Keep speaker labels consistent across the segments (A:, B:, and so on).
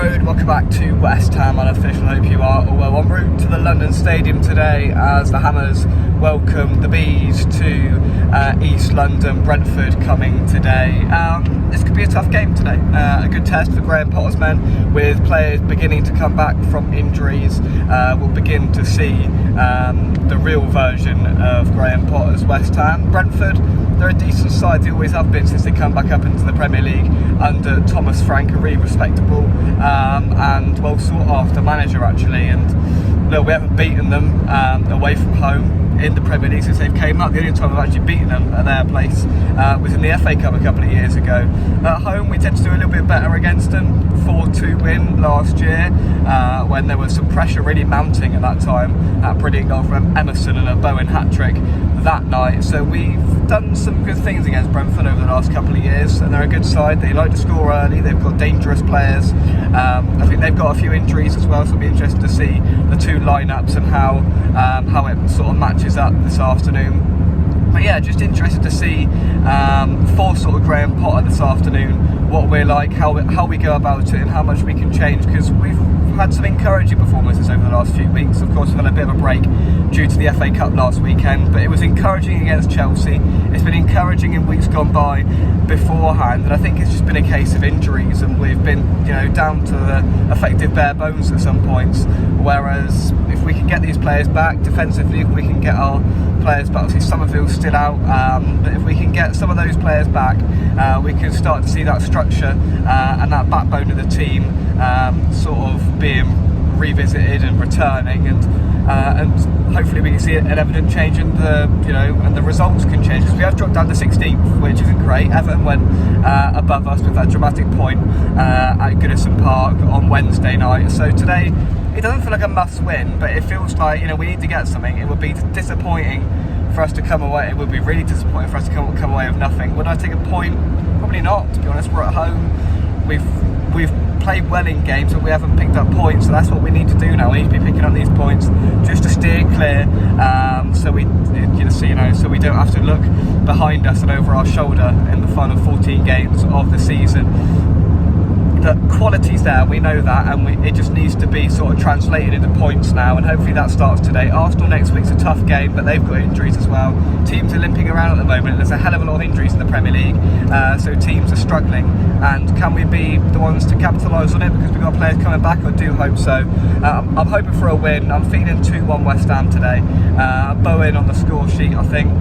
A: Road, welcome back to West Ham Unofficial. Hope you are all well. En route to the London Stadium today as the Hammers welcome the Bees to East London. Brentford coming today. This could be a tough game today. A good test for Graham Potter's men, with players beginning to come back from injuries. We'll begin to see the real version of Graham Potter's West Ham. Brentford, they're a decent side. They always have been since they come back up into the Premier League under Thomas Frank, a really respectable and well sought after manager actually. And look, we haven't beaten them away from home in the Premier League since they've came up. The only time we've actually beaten them at their place was in the FA Cup a couple of years ago. At home we tend to do a little bit better against them. 4-2 win last year when there was some pressure really mounting at that time. That brilliant goal from Emerson and a Bowen hat-trick that night. So we've done some good things against Brentford over the last couple of years, and they're a good side. They like to score early. They've got dangerous players. I think they've got a few injuries as well, so it'll be interesting to see the two lineups and how it sort of matches up this afternoon. But yeah, just interested to see for sort of Graham Potter this afternoon, what we're like, how we go about it, and how much we can change, because we've had some encouraging performances over the last few weeks. Of course, we've had a bit of a break due to the FA Cup last weekend, but it was encouraging against Chelsea. It's been encouraging in weeks gone by beforehand, and I think it's just been a case of injuries, and we've been, down to the effective bare bones at some points. Whereas if we can get these players back defensively, if we can get our players back, obviously Summerville's still out, but if we can get some of those players back, we can start to see that structure and that backbone of the team sort of being revisited and returning, and hopefully we can see an evident change in and the results can change, because we have dropped down to 16th, which isn't great. Everton went above us with that dramatic point at Goodison Park on Wednesday night. So today it doesn't feel like a must win, but it feels like we need to get something. It would be disappointing for us to come away. It would be really disappointing for us to come away with nothing. Would I take a point? Probably not, to be honest. We're at home. We've played well in games, but we haven't picked up points, so that's what we need to do now. We need to be picking up these points just to steer clear, so we don't have to look behind us and over our shoulder in the final 14 games of the season. The quality's there, we know that, and it just needs to be sort of translated into points now, and hopefully that starts today. Arsenal next week's a tough game, but they've got injuries as well. Teams are limping around at the moment. There's a hell of a lot of injuries in the Premier League, so teams are struggling, and can we be the ones to capitalise on it, because we've got players coming back? I do hope so. I'm hoping for a win. I'm feeling 2-1 West Ham today. Bowen on the score sheet, I think.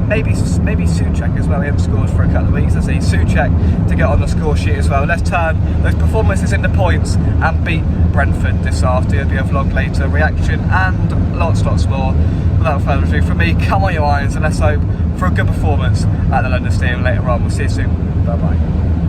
A: Maybe Souček as well. He hasn't scored for a couple of weeks. I see Souček to get on the score sheet as well. Let's turn those performances into points and beat Brentford this afternoon. There'll be a vlog later, reaction and lots more. Without further ado, from me, come on you irons, and let's hope for a good performance at the London Stadium later on. We'll see you soon. Bye bye.